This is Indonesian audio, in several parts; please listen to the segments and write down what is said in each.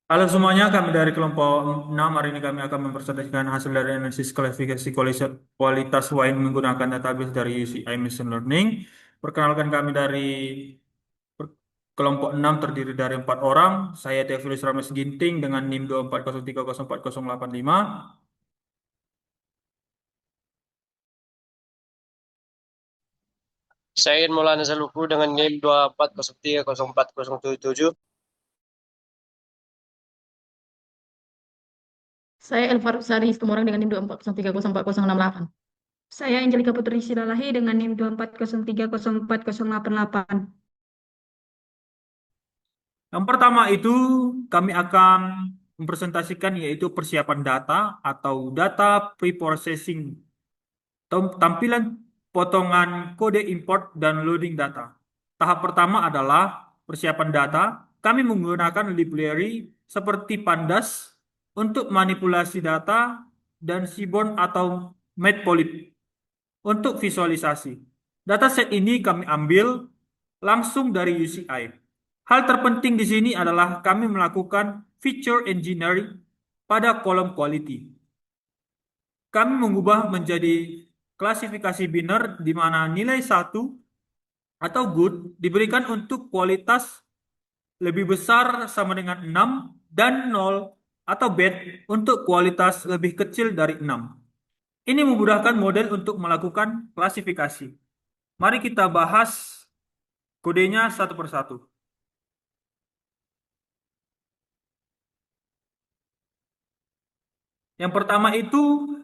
Halo semuanya, kami dari kelompok 6. Hari ini kami akan mempresentasikan hasil dari analisis klasifikasi kualitas wine menggunakan database dari UCI Machine Learning. Perkenalkan kami dari per- kelompok 6 terdiri dari 4 orang. Saya Teofilus Rames Ginting dengan NIM 240304085. Saya Maulana Zaluku dengan NIM 24030477. Saya Elva Sari Situmorang dengan NIM 24030468. Saya Angelika Putri Silalahi dengan NIM 24030408. Yang pertama itu kami akan mempresentasikan yaitu persiapan data atau data preprocessing. Tampilan potongan kode import dan loading data. Tahap pertama adalah persiapan data. Kami menggunakan library seperti Pandas untuk manipulasi data dan Seaborn atau Matplotlib untuk visualisasi. Dataset ini kami ambil langsung dari UCI. Hal terpenting di sini adalah kami melakukan feature engineering pada kolom quality. Kami mengubah menjadi klasifikasi biner di mana nilai satu atau good diberikan untuk kualitas lebih besar sama dengan 6 dan nol atau bad untuk kualitas lebih kecil dari 6. Ini memudahkan model untuk melakukan klasifikasi. Mari kita bahas kodenya satu persatu. Yang pertama itu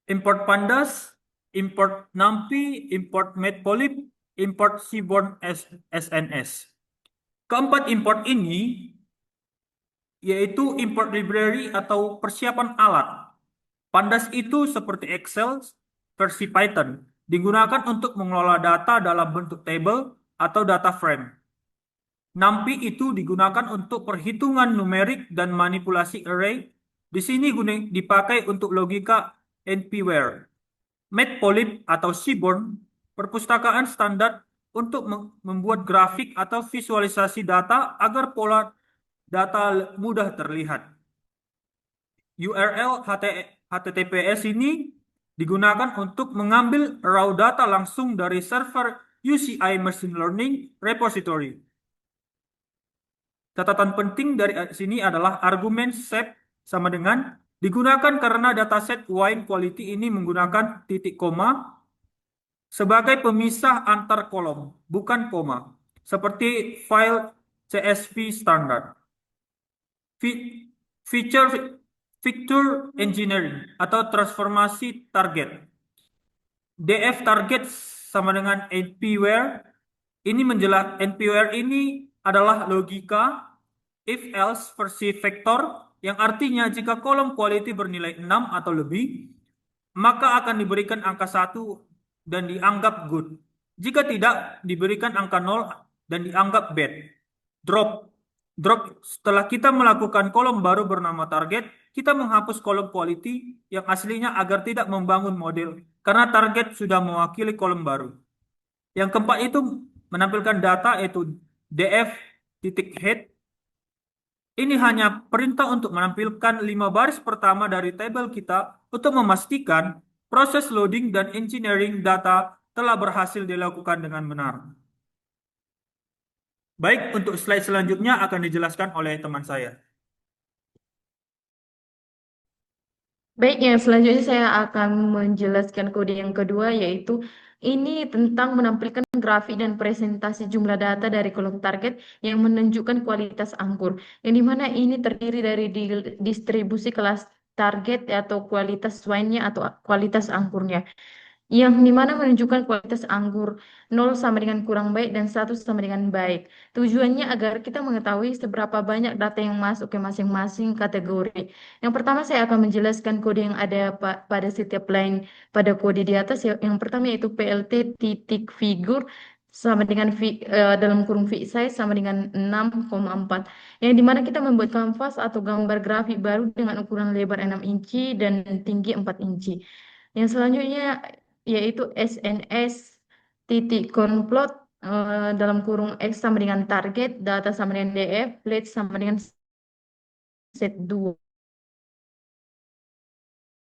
import Pandas, import NumPy, import Matplotlib, import Seaborn SNS. Keempat import ini yaitu import library atau persiapan alat. Pandas itu seperti Excel versi Python, digunakan untuk mengelola data dalam bentuk table atau data frame. NumPy itu digunakan untuk perhitungan numerik dan manipulasi array. Di sini dipakai untuk logika NP-ware. Matplotlib atau Seaborn, perpustakaan standar untuk membuat grafik atau visualisasi data agar pola data mudah terlihat. URL HTTPS ini digunakan untuk mengambil raw data langsung dari server UCI Machine Learning Repository. Catatan penting dari sini adalah argumen shape sama dengan digunakan karena dataset wine quality ini menggunakan titik koma sebagai pemisah antar kolom, bukan koma, seperti file CSV standar. Feature Feature engineering atau transformasi target. DF target sama dengan NP-ware. NP-ware ini adalah logika if else versi vektor yang artinya jika kolom quality bernilai 6 atau lebih, maka akan diberikan angka 1 dan dianggap good. Jika tidak, diberikan angka 0 dan dianggap bad. Drop. Drop setelah kita melakukan kolom baru bernama target, kita menghapus kolom quality yang aslinya agar tidak membangun model karena target sudah mewakili kolom baru. Yang keempat itu menampilkan data yaitu df titik head. Ini hanya perintah untuk menampilkan 5 baris pertama dari tabel kita untuk memastikan proses loading dan engineering data telah berhasil dilakukan dengan benar. Baik, untuk slide selanjutnya akan dijelaskan oleh teman saya. Baik, yang selanjutnya saya akan menjelaskan kode yang kedua, yaitu ini tentang menampilkan grafik dan presentasi jumlah data dari kolom target yang menunjukkan kualitas anggur. Yang dimana ini terdiri dari distribusi kelas target atau kualitas wine-nya atau kualitas anggurnya, yang dimana menunjukkan kualitas anggur 0 sama dengan kurang baik dan 1 sama dengan baik. Tujuannya agar kita mengetahui seberapa banyak data yang masuk ke masing-masing kategori. Yang pertama saya akan menjelaskan kode yang ada pada setiap line pada kode di atas. Yang pertama yaitu PLT titik figur sama dengan dalam kurung V size sama dengan 6,4. Yang dimana kita membuat kanvas atau gambar grafik baru dengan ukuran lebar 6 inci dan tinggi 4 inci. Yang selanjutnya yaitu SNS titik konplot dalam kurung X sama dengan target, data sama dengan DF, plate sama dengan set 2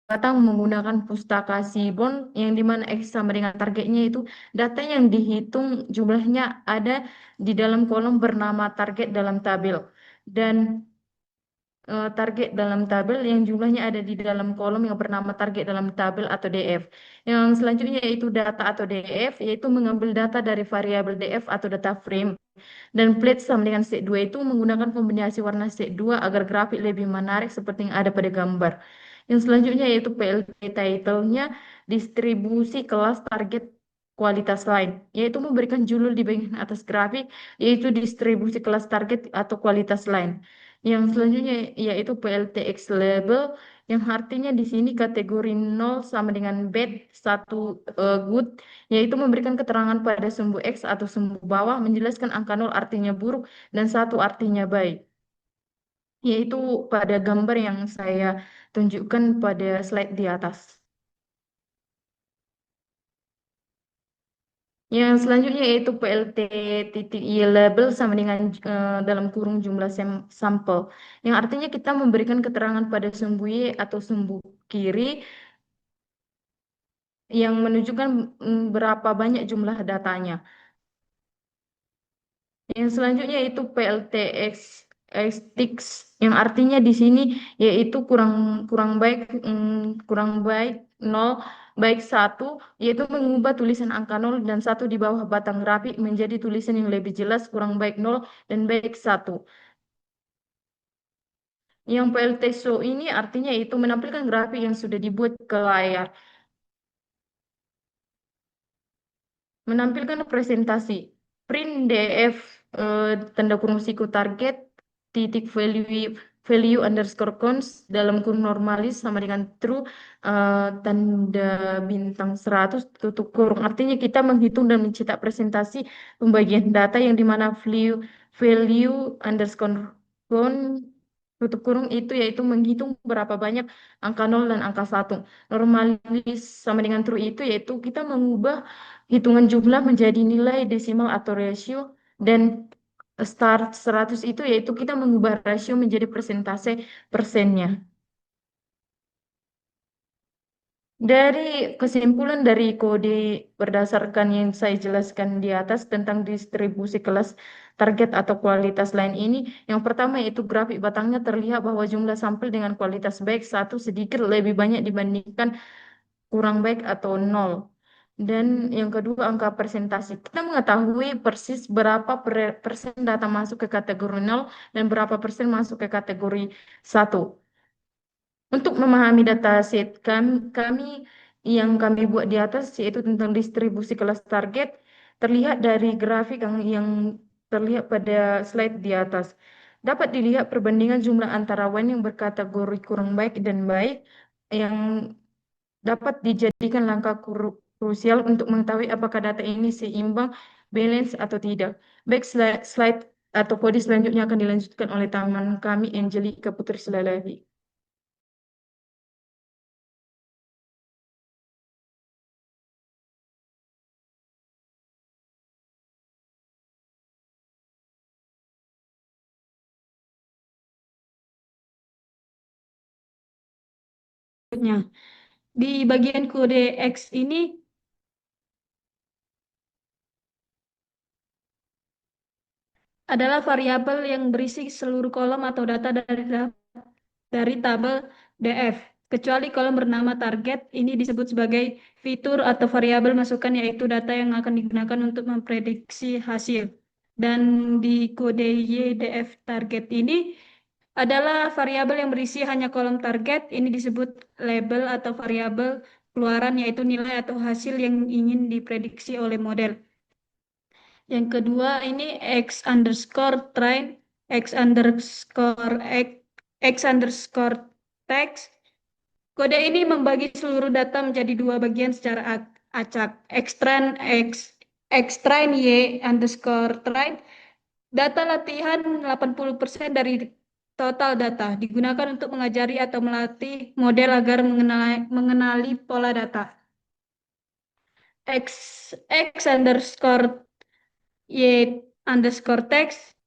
datang menggunakan pustaka Seaborn yang dimana X sama dengan targetnya itu data yang dihitung jumlahnya ada di dalam kolom bernama target dalam tabel dan target dalam tabel yang jumlahnya ada di dalam kolom yang bernama target dalam tabel atau DF. Yang selanjutnya yaitu data atau DF yaitu mengambil data dari variabel DF atau data frame dan plot sama dengan set 2 itu menggunakan kombinasi warna set 2 agar grafik lebih menarik seperti yang ada pada gambar. Yang selanjutnya yaitu PLT title-nya distribusi kelas target kualitas lain, yaitu memberikan judul di bagian atas grafik, yaitu distribusi kelas target atau kualitas lain. Yang selanjutnya yaitu PLTX label, yang artinya di sini kategori 0 sama dengan bad, 1 good, yaitu memberikan keterangan pada sumbu X atau sumbu bawah, menjelaskan angka 0 artinya buruk dan 1 artinya baik. Yaitu pada gambar yang saya tunjukkan pada slide di atas. Yang selanjutnya yaitu PLT titik I label sama dengan dalam kurung jumlah sampel. Yang artinya kita memberikan keterangan pada sumbu Y atau sumbu kiri yang menunjukkan berapa banyak jumlah datanya. Yang selanjutnya itu PLTX Xtix yang artinya di sini yaitu kurang kurang baik kurang baik 0 baik 1 yaitu mengubah tulisan angka 0 dan 1 di bawah batang grafik menjadi tulisan yang lebih jelas kurang baik 0 dan baik 1. Yang PLT show ini artinya itu menampilkan grafik yang sudah dibuat ke layar. Menampilkan presentasi print DF tanda kurung siku target titik value underscore cons dalam kurung normalis sama dengan true tanda bintang 100 tutup kurung artinya kita menghitung dan mencetak presentasi pembagian data yang dimana value underscore con tutup kurung itu yaitu menghitung berapa banyak angka 0 dan angka 1 normalis sama dengan true itu yaitu kita mengubah hitungan jumlah menjadi nilai desimal atau rasio dan start 100 itu yaitu kita mengubah rasio menjadi persentase persennya. Dari kesimpulan dari kode berdasarkan yang saya jelaskan di atas tentang distribusi kelas target atau kualitas lain ini, yang pertama yaitu grafik batangnya terlihat bahwa jumlah sampel dengan kualitas baik satu sedikit lebih banyak dibandingkan kurang baik atau nol. Dan yang kedua angka presentasi. Kita mengetahui persis berapa persen data masuk ke kategori nol dan berapa persen masuk ke kategori satu. Untuk memahami dataset kami yang kami buat di atas yaitu tentang distribusi kelas target terlihat dari grafik yang terlihat pada slide di atas. Dapat dilihat perbandingan jumlah antara WAN yang berkategori kurang baik dan baik yang dapat dijadikan langkah krusial untuk mengetahui apakah data ini seimbang, balance atau tidak. Baik, slide atau kode selanjutnya akan dilanjutkan oleh teman kami Angelika Putri Silalahi. Di bagian kode X ini adalah variabel yang berisi seluruh kolom atau data dari tabel DF. Kecuali kolom bernama target, ini disebut sebagai fitur atau variabel masukan yaitu data yang akan digunakan untuk memprediksi hasil. Dan di kode YDF target ini adalah variabel yang berisi hanya kolom target, ini disebut label atau variabel keluaran yaitu nilai atau hasil yang ingin diprediksi oleh model. Yang kedua ini X underscore train, X underscore text. Kode ini membagi seluruh data menjadi dua bagian secara acak. Xtrain Y underscore train. Data latihan 80% dari total data digunakan untuk mengajari atau melatih model agar mengenali pola data. X underscore Y underscore text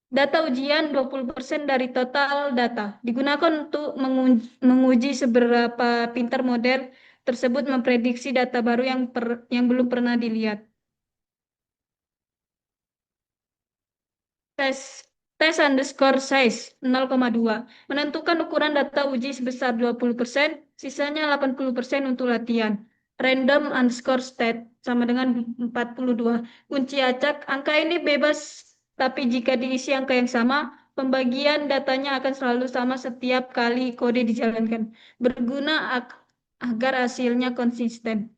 Data ujian 20% dari total data digunakan untuk menguji seberapa pintar model tersebut memprediksi data baru yang belum pernah dilihat. Tes tes underscore size 0,2 menentukan ukuran data uji sebesar 20%, sisanya 80% untuk latihan. Random underscore state sama dengan 42. Kunci acak, angka ini bebas, tapi jika diisi angka yang sama, pembagian datanya akan selalu sama setiap kali kode dijalankan. Berguna agar hasilnya konsisten.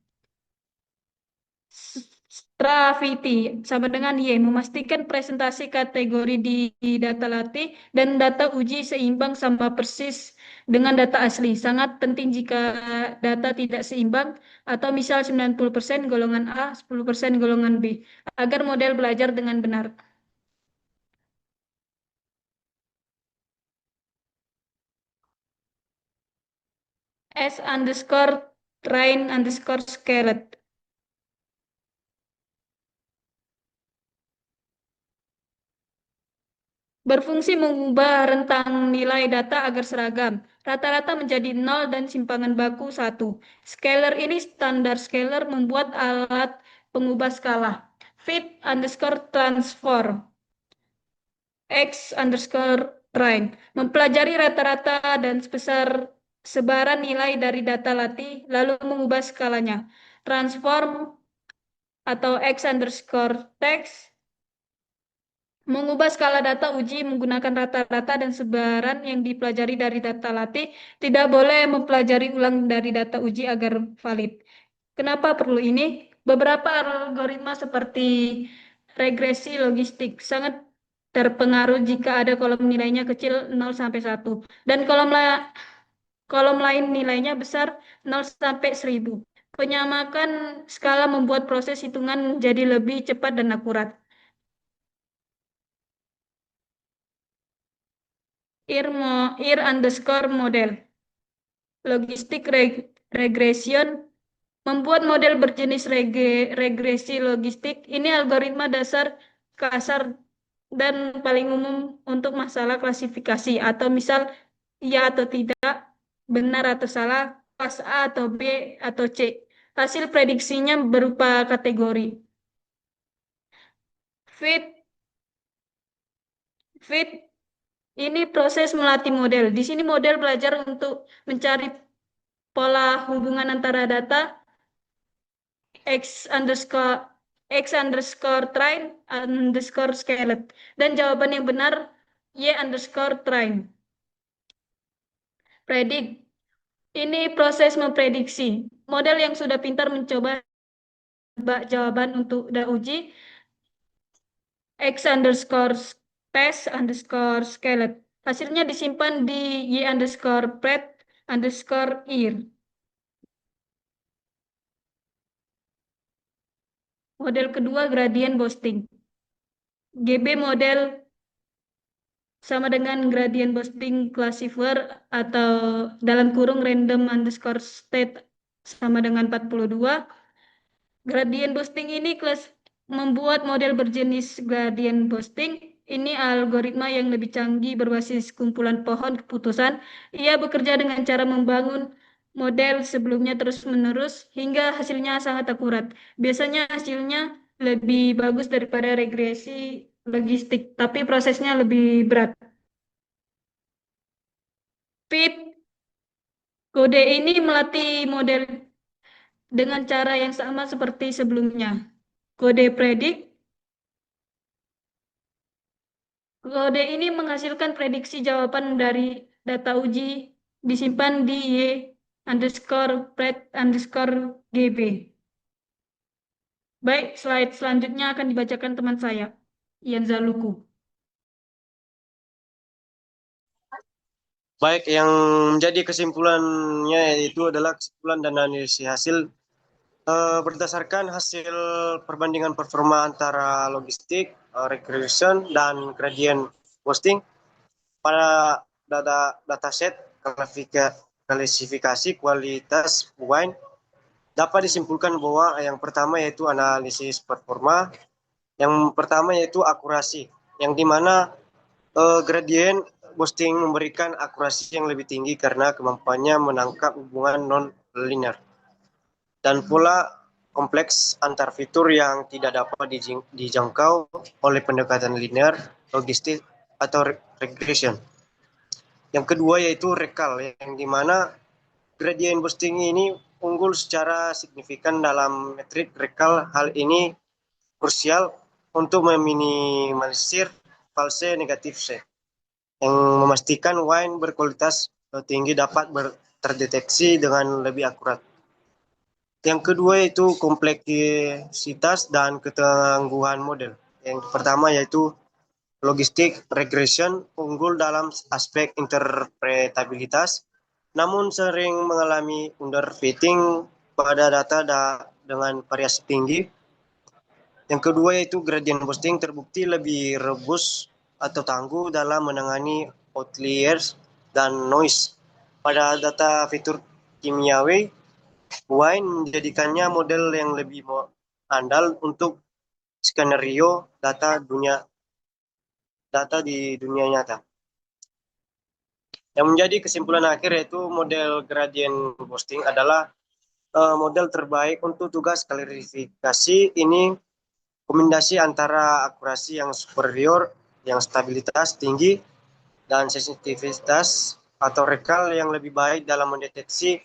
Stravity sama dengan Y, memastikan presentasi kategori di data latih dan data uji seimbang sama persis dengan data asli. Sangat penting jika data tidak seimbang atau misal 90% golongan A, 10% golongan B, agar model belajar dengan benar. S underscore train underscore scalet. Berfungsi mengubah rentang nilai data agar seragam. Rata-rata menjadi 0 dan simpangan baku 1. Scalar ini standar scalar membuat alat pengubah skala. Fit underscore transform. X underscore train. Mempelajari rata-rata dan sebaran nilai dari data latih, lalu mengubah skalanya. Transform atau X underscore text mengubah skala data uji menggunakan rata-rata dan sebaran yang dipelajari dari data latih, tidak boleh mempelajari ulang dari data uji agar valid. Kenapa perlu ini? Beberapa algoritma seperti regresi logistik sangat terpengaruh jika ada kolom nilainya kecil 0 sampai 1 dan kolom lain nilainya besar 0 sampai 1000. Penyamakan skala membuat proses hitungan menjadi lebih cepat dan akurat. Ir underscore model. Logistik regression membuat model berjenis regresi logistik. Ini algoritma dasar kasar dan paling umum untuk masalah klasifikasi atau misal ya atau tidak, benar atau salah, pas A atau B atau C. Hasil prediksinya berupa kategori. Fit ini proses melatih model. Di sini model belajar untuk mencari pola hubungan antara data X underscore train underscore scalet dan jawaban yang benar Y underscore train. Predict. Ini proses memprediksi. Model yang sudah pintar mencoba jawaban untuk uji X underscore test underscore scalet. Hasilnya disimpan di Y underscore pred underscore ear. Model kedua gradient boosting. GB model sama dengan gradient boosting classifier atau dalam kurung random underscore state sama dengan 42. Gradient boosting ini membuat model berjenis gradient boosting. Ini algoritma yang lebih canggih berbasis kumpulan pohon keputusan. Ia bekerja dengan cara membangun model sebelumnya terus-menerus hingga hasilnya sangat akurat. Biasanya hasilnya lebih bagus daripada regresi logistik, tapi prosesnya lebih berat. Fit kode ini melatih model dengan cara yang sama seperti sebelumnya. Kode predik. Kode ini menghasilkan prediksi jawaban dari data uji disimpan di Y underscore pred underscore GB. Baik, slide selanjutnya akan dibacakan teman saya, Ian Zaluku. Baik, yang menjadi kesimpulannya itu adalah kesimpulan dan analisis hasil berdasarkan hasil perbandingan performa antara logistik, regression, dan gradient boosting pada dataset klasifikasi kualitas wine dapat disimpulkan bahwa yang pertama yaitu analisis performa, yang pertama yaitu akurasi, yang dimana Gradient boosting memberikan akurasi yang lebih tinggi karena kemampuannya menangkap hubungan non-linear dan pula kompleks antar fitur yang tidak dapat dijangkau oleh pendekatan linear, logistik, atau regression. Yang kedua yaitu recall, yang dimana gradient boosting ini unggul secara signifikan dalam metrik recall. Hal ini krusial untuk meminimalisir false negative set yang memastikan wine berkualitas tinggi dapat terdeteksi dengan lebih akurat. Yang kedua yaitu kompleksitas dan ketangguhan model. Yang pertama yaitu logistik regression unggul dalam aspek interpretabilitas, namun sering mengalami underfitting pada data dengan variasi tinggi. Yang kedua yaitu gradient boosting terbukti lebih robust atau tangguh dalam menangani outliers dan noise pada data fitur kimiawi. Wine menjadikannya model yang lebih andal untuk skenario data di dunia nyata. Yang menjadi kesimpulan akhir yaitu model gradient boosting adalah model terbaik untuk tugas klarifikasi. Ini kombinasi antara akurasi yang superior, yang stabilitas tinggi, dan sensitivitas atau recall yang lebih baik dalam mendeteksi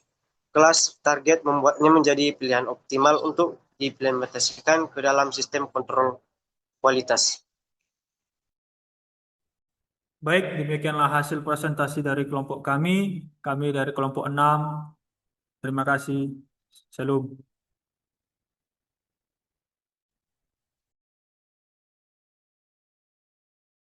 kelas target, membuatnya menjadi pilihan optimal untuk diimplementasikan ke dalam sistem kontrol kualitas. Baik, demikianlah hasil presentasi dari kelompok kami. Kami dari kelompok 6. Terima kasih. Shalom.